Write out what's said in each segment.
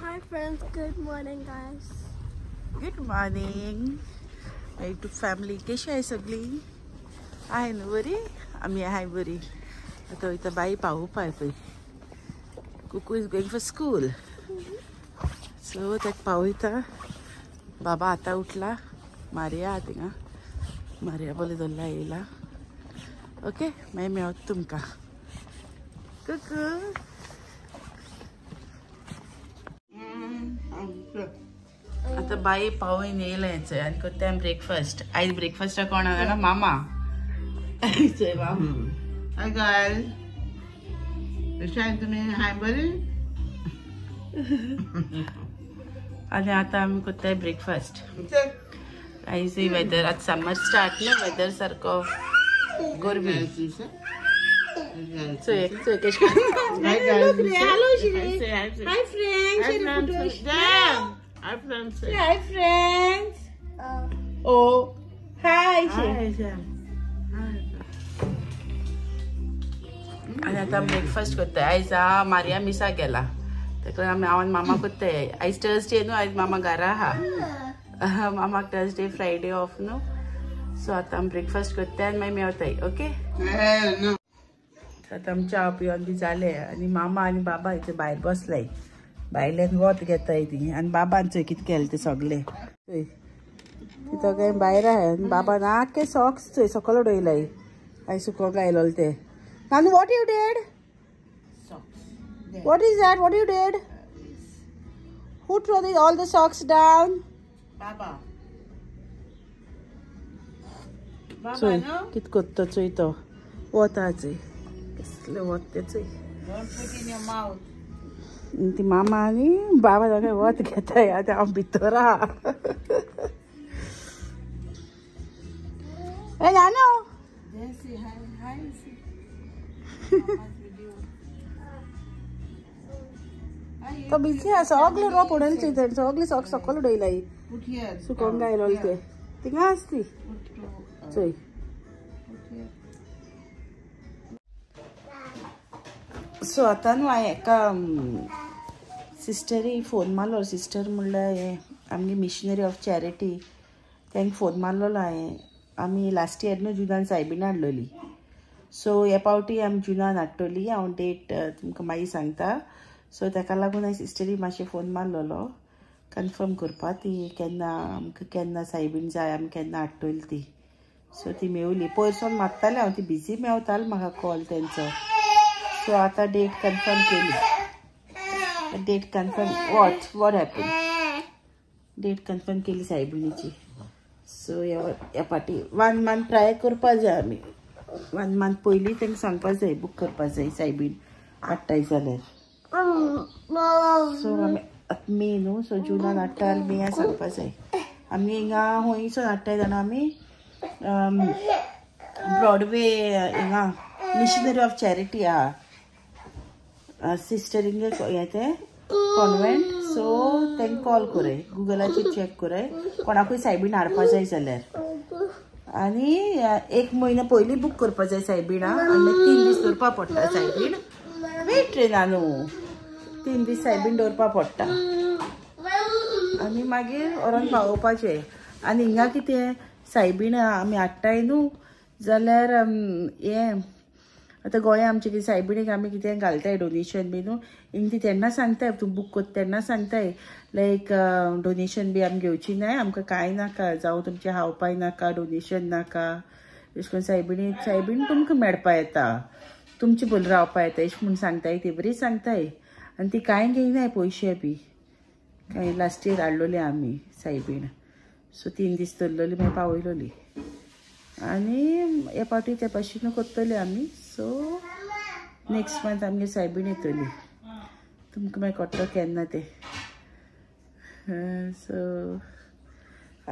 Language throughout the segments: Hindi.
Hi friends, good morning guys. Good morning my YouTube family. कशी आहे सगळी? आहे ना बरी? आम्ही आहे बरी. आता इथं बाई पावोवपा पळय. कुकू is going for school. So ताका पावयता. बाबा आतां उठला. मारिया आहा थिंगा. मारिया बोले दोल्ला येयला. ओके मागीर मेळत तुमकां. कुकू आता बाई पावून येयला हेंचो आनी करता ब्रेकफास्ट. आयज ब्रेकफास्टाक कोण जाणा? मामा. मामा. हाय गायज, कशें आहात तुमी? हाय बरी. आनी आतां आमी करता ब्रेकफास्ट. आयज वेदर आतां समर स्टार्ट न्हू, वेदर सारको गरमी. चोय कशें करून hi guys. Hi friends. Hi friends. Hi friends. Oh hi. आनी आतां ब्रेकफास्ट करता. आयज मारिया मिसा गेला, ताका आमी हांव आनी मामा करताय. आयज थर्सडे न्हू, आयज मामा घरा आहा. मामाक थर्सडे फ्रायडे ऑफ न्हू. सो आतां आमी ब्रेकफास्ट करताय आनी मागीर मेवताय. ओके. आतां आमी च्या पिवन बी जालें आनी मामा आनी बाबा इथे भायर बसलाय. भायल्यान वत घेताय ती आनी बाबान चोय कितें केलें तें सगलें. चोय तिथं काय भायर आहा आनी बाबान आख्खे सॉक्स चोय सकयल उडयलाय. आयज सुकोवंक आयलोले ते. नानू what you did? What is that? What you did? Who threw all the socks down? Baba. चोय No? कितें कोत्ता चोय तो. वता चोय कसलें वत तें चोय. Don't put in your mouth. ती मामा आनी बाबा दोगांय वत घेताय. आतां हांव भितर आहा. ए नानू. Jesse, hi. तो बिजी आहा. सगलें रोप उडयलें तेणें. सगलीं सॉक्स सकयल उडयलाय. Put here. सुकोवंक आयलोले ते. थिंगा आसती चोय. सो आतां न्हू हांवें एका सिस्टरी फोन मारलो. सिस्टर म्हणल्यार हें आमगे मिशनरी ऑफ चॅरिटी, तांकां फोन मारलेलो हांवें. आमी लास्ट इयर न्हू जुनान सायबीण हाडलोली. सो हे पावटी आमी जुनान हाडटली. हांव डेट तुमकां मागीर सांगता. सो ताका लागून हांवें सिस्टरी मातशें फोन मारलेलो कन्फर्म करपा ती केन्ना आमकां केन्ना सायबीण जाय, आमी केन्ना हाडटली ती. सो ती मेवली. पयरसून मारतालें हांव, ती बिजी मेवतालो म्हाका कॉल तेंचो. सो आतां डेट कन्फर्म केली. Date confirm what happen. Date confirm केली सायबिणीची. सो ह्या फाटी 1 मंथ ट्राय करपा जाय आमी. 1 मंथ पयलीं तांकां सांगपा जाय, बूक करपा जाय सायबीण हाडटाय जाल्यार. सो आमी आतां मे न्हू, सो जुनान हाडटा जाल्यार मेया सांगपा जाय. आमी हिंगा खंयसून हाडटाय जाणा आमी ब्रॉडवे हिंगा मिशनरी ऑफ चॅरिटी आहा. सिस्टर हिंगे हें तें कॉन्वेंट. सो तांकां कॉल कोराय, गुगलाचेर चॅक कोराय कोणाकूय सायबीण हाडपा जाय जाल्यार. आनी 1 म्हयनो पयलीं बूक करपा जाय सायबिणा. आनी 3 दीस दवरपा पडटा सायबीण. वेट रे नानू. 3 दीस सायबीण दवरपा पडटा आनी मागीर व्हरोन पावोवपाचें. आनी हिंगा कितें सायबीण आमी हाडटाय न्हू जाल्यार हें आतां गोंया आमचे कितें सायबिणीक आमी कितें घालताय डोनेशन बी न्हू, हिंग ती तेन्ना सांगताय तूं बूक करता तेन्ना सांगताय लायक डोनेशन बी आमी घेवची नाय, आमकां कांय नाका, जावं तुमचें हावपाय नाका, डोनेशन नाका. अशें करून सायबीण तुमकां मेळपा येता, तुमचे बरोबर रावपा येता अशें म्हूण सांगताय. ती बरी सांगताय. आनी ती कांय घेयनाय पयशे बी. कांय लास्ट इयर हाडलोली आमी सायबीण. सो 3 दीस धरलोली मागीर पावयलोली. आनी हे पावटी ते भाशेन करतली आमी. सो नेक्स्ट मंथ आमगे सायबीण येतली. तुमकां मागीर कळटलो केन्ना ते. सो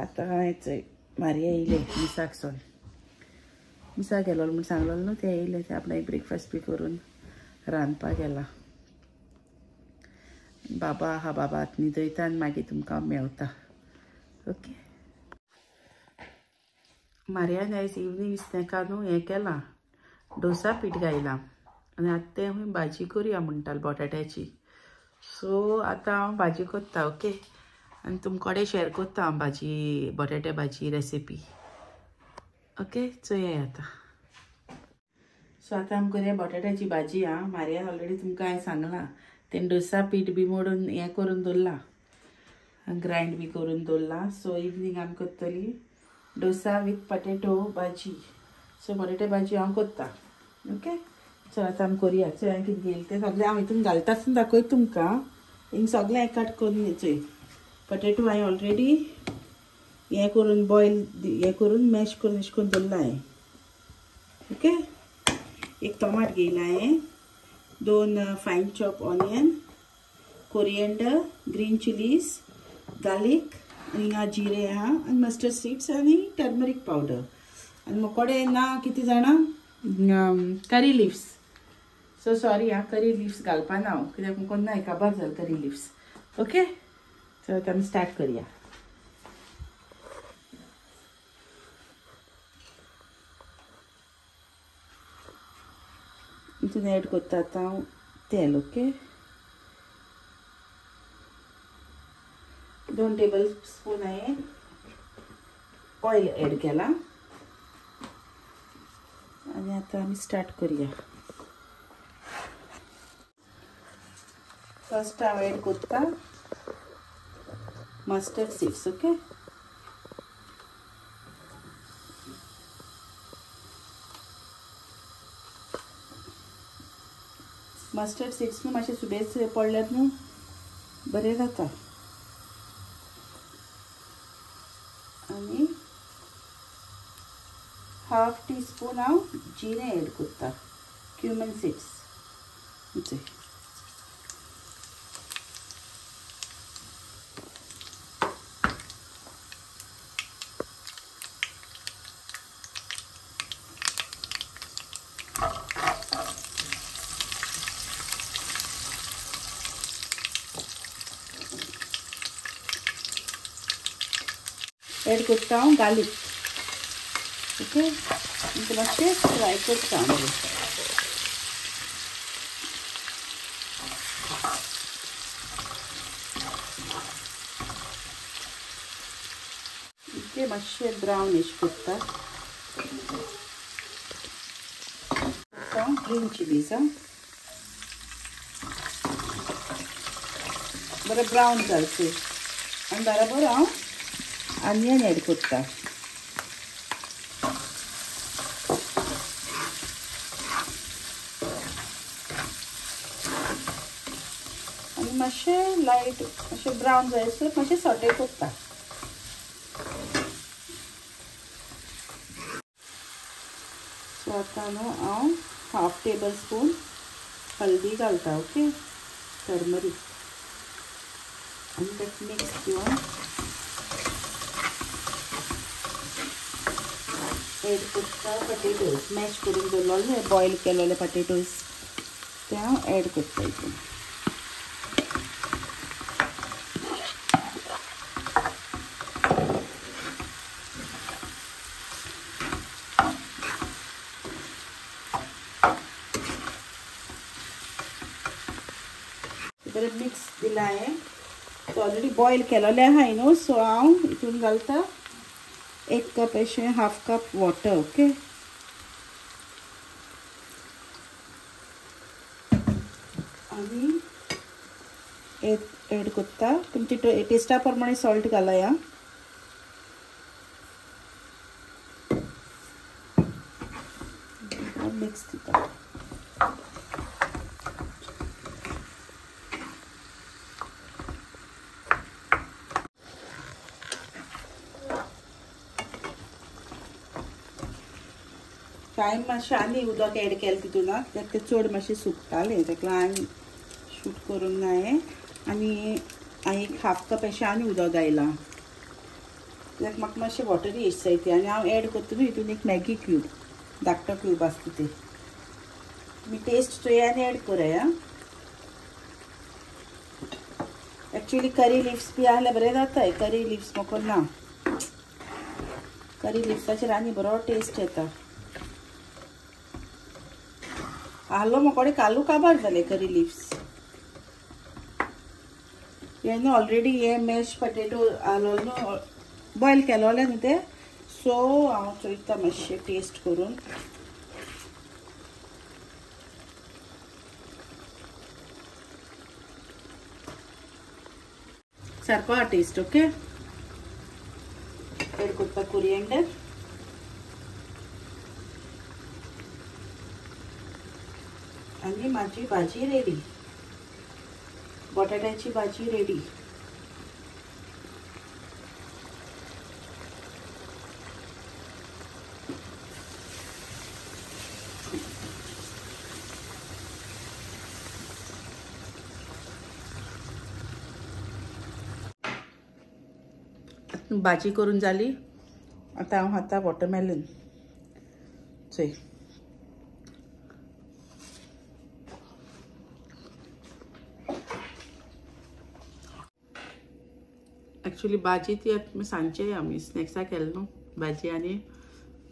आतां हांवें मारिया येयले मिसाक सोन. मिसा गेलो म्हूण सांगलेलो न्हू, ते येयले. ते आपणाक ब्रेकफास्ट बी करून रांदपाक गेला. बाबा आहा, बाबा आतां न्हिदयता आनी मागीर तुमकां मेवता. ओके. मारियान आयज इवनींग स्नॅकाक न्हू हें केलां, डोसा पीठ घायलां. आनी आतां तें भाजी करुया म्हणटालो बटाट्याची. सो आतां हांव भाजी करता ओके आनी तुमकडे शेअर करता हांव भाजी बटाटे भाजी रेसिपी ओके चोया आतां सो आतां आमकां करूया बटाट्याची भाजी आं मारयान ऑलरेडी तुमकां हांवें सांगलां तें डोसा पीठ बी मोडून हें करून दवरलां ग्रायंड बी करून दवरलां सो इवनींग आमी करतली डोसा विथ पटेटो भाजी सो बटाटे भाजी हांव करता ओके सो आतां आमी करुया चोय हांवें कितें घेतलें तें सगळें हांव हितून घालता आसतना दाखयता तुमकां हिंग सगळें कट करून चोय पटेटो हांवें ऑलरेडी हें करून बॉयल हें करून मॅश करून अशें करून दवरलां हांवें ओके एक टोमाट घेयला हांवें 2 fine chop onion coriander green chillies garlic आनी हिंगा जिरे आहा आनी मस्टर्ड सीड्स आनी टर्मरीक पावडर आनी मोकोडे ना कितें जाणां करी लिव्स सो सॉरी हां करी लिव्स घालपाना हांव कित्याक म्हाका ना काबार जालें करी लिव्स ओके सो आतां आमी स्टार्ट करुया हितून एड करता आतां हांव तेल ओके 2 टेबल स्पून हांवें ऑयल एड केला आनी आतां आमी स्टार्ट करुया फर्स्ट हांव एड करता mustard seeds okay mustard seeds न्हू मातशे सुबेज पडल्यार न्हू बरें जाता आनी हाफ टीस्पून हांव जिरें एड करता क्युमन सीड्स एड करता हांव गार्लीक ओके इतलें मातशें फ्राय करता हांव इतलें मातशें ब्रावनिश करता ग्रीन चिलीज आं बरें ब्रावन जावचें आनी बरोबर हांव ऑनियन एड करता आनी मातशें लायट मातशें ब्रावन जायसर मातशें सॉटे करता सो आतां न्हू हांव हाफ टेबल स्पून हल्दी घालता ओके टर्मरीक आनी तें मिक्स घेवन एड करता पटेटोज मॅश करून दवरलेले बॉयल केलेले पटेटोज ते हांव एड करता हितून बरें मिक्स दिला हांवें तो ऑलरेडी बॉयल केलेले आहाय न्हू सो हांव हितून घालता 1 कप अशें हाफ कप वॉटर ओके आनी एड करता तुमची टेस्टा प्रमाणे सॉल्ट घाला या मिक्स दिता टायम मातशें आनी उदक एड केलें तितूनाक कित्याक तें चड मातशें सुकतालें ताका लागून शूट करूंक ना हांवें आनी हांवें एक हाफ कप अशें आनी उदक घायलां कित्याक म्हाका मातशें वॉटरी एश जाय ती आनी हांव एड करता न्हू हितून एक मॅगी क्यूब धाकटो क्यूब आसता ते तुमी टेस्ट चोया आनी एड कराय आं एक्चुअली करी लिव्स बी आहल्यार बरें जाताय करी लिव्स म्हाका ना करी लिव्साचेर आनी बरो टेस्ट येता आहलो म्हाकोडे कालू काबार जाले करी लिव्स हे न्हू ऑलरेडी हे मॅश पटेटो आलो न्हू बॉयल केलोले न्हू ते सो हांव चोयता मातशें टेस्ट करून सारको हा टेस्ट ओके एड करता कोरिएंडर आणि माझी भाजी रेडी बटाट्याची भाजी रेडी भाजी करून जाली आता हांव खाता वॉटरमेलन चोय एक्चुअली भाजी ती आतां सांजचे आमी स्नॅक्सा केले न्हू भाजी आनी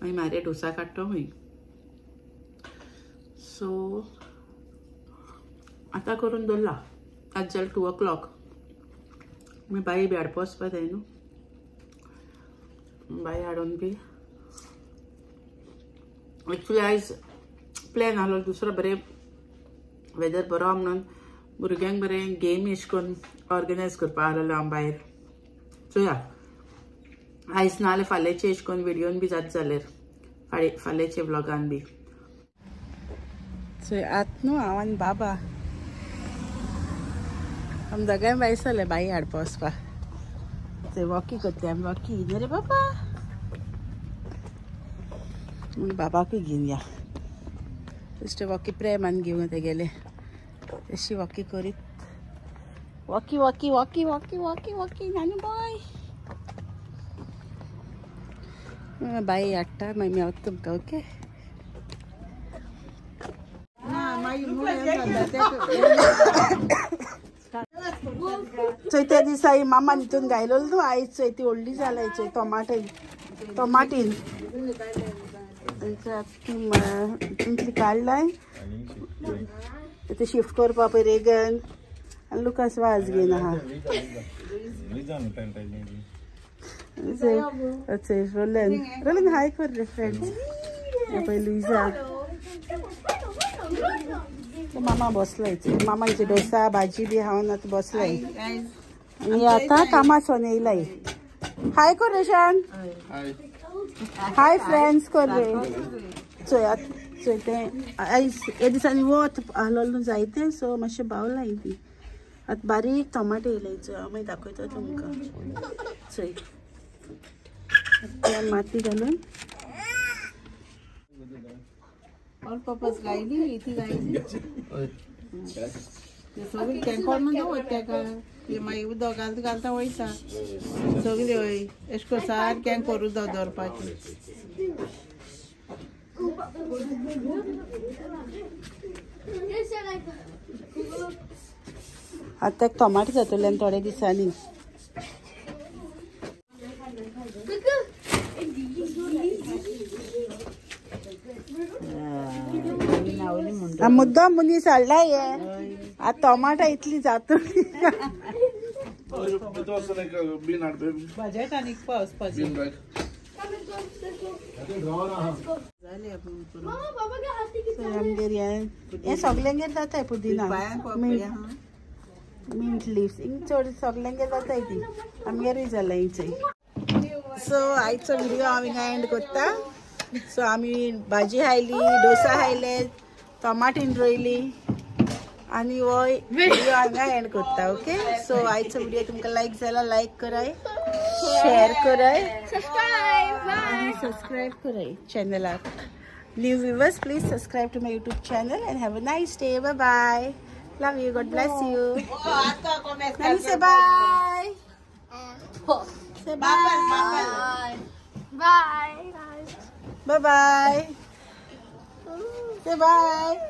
मागीर म्हारे डोसा काडटा हूंय सो आतां करून दवरला आज जाल 2 o'clock मी बाई बी हाडपा वचपा जाय न्हू बाई हाडून बी एक्चुअली आयज प्लॅन आसलो दुसरो बरें वेदर बरो आहा म्हणून भुरग्यांक बरें गेम एश करून ऑर्गनायज करपा आसलेलो हांव भायर चोया आयज नाल्यार फाल्यांचे एश करून व्हिडियोन बी जाता जाल्यार फाल्यांचे व्लॉगान बी चोय आत न्हू हांव आनी बाबा आमी दोगांय भायर सरले बाई हाडपा वचपा ते वॉकी करते आमी वॉकी रे बाबा बाबाकूय घेवन या बेश्टे वॉकी प्रेमान घेवन ते गेले तशी वॉकी करीत walkie walkie walkie walkie walkie walkie Nanu boy by हाडटा मागीर मेवता तुमकां ओके चोय त्या दिसा मामा हितून घायलो न्हू आयज चोय ती व्हडली जाल्या चोय टोमाटीन तितली काडलाय ते शिफ्ट करपा पळय रेगन आनी लुकास वाज घेवन आहा रोलन हाय कर रे फ्रेंड्स पळय लुइजा मामा बसलाय मामाचे डोसा भाजी बी खावन आतां बसलाय आनी आतां कामासून येयलाय हाय कर रे शान हाय फ्रेंड्स कर रे चोय ते आयज हे दिसांनी वत आसलो न्हू जायते सो मातशें बावलाय ती आतां बारीक टोमाटो येयलाय चोय हांव मागीर दाखयता तुमकां चोय माती घालून और पप्पास गायली ती गायली ते सगळी टँकर न्हू दवरता तेका ते मागीर उदक घालता घालता वयता सगळी हय एश को सारकें करून दवरपाचें आतां टोमाटो जातले थोड्या दिसांनी मुद्दाम मुनीस हाडलाय हे आ टोमाटा इतली जातली बजेट आनी पावसपाचें हे सगल्यांगेर जाताय पुदिना मिंट लिव्स हिंग चड सगल्यांगेर जाताय ती आमगेरूय जालां हिंचय सो आयचो व्हिडियो हांव हिंगा एंड करता सो आमी भाजी खायली डोसा खायले टोमाटीन रोयली आनी हो व्हिडियो हांगा एंड करता ओके सो आयचो व्हिडियो तुमकां लायक जाला लायक कराय शेअर कराय सब्सक्राइब कराय चॅनलाक new viewers please subscribe to my YouTube channel and have a nice day bye bye love you God bless you say bye say bye Bye, guys. Bye bye. Say bye.